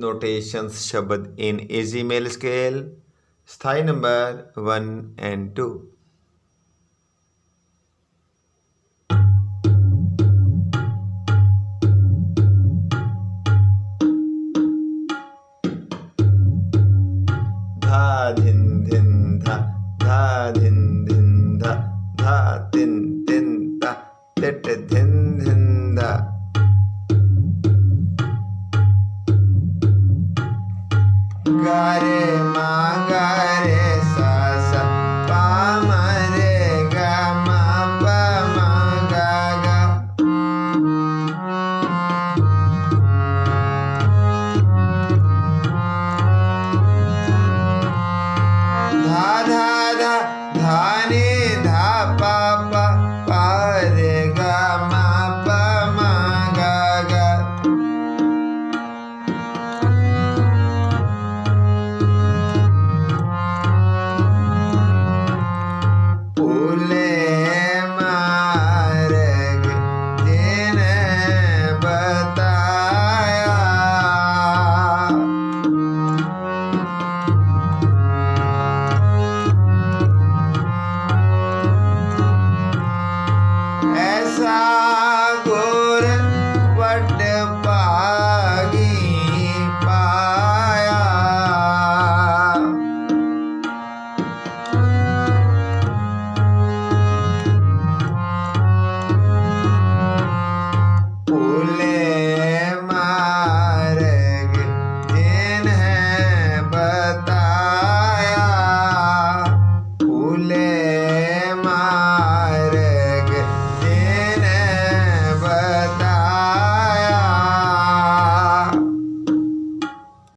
notations शब्द in easy male scale स्थाई number 1 and 2 धा धिन धिन धा धा धिन धिन धा धा तिन तिन धा टिट धिन धिन धा गारे मा गा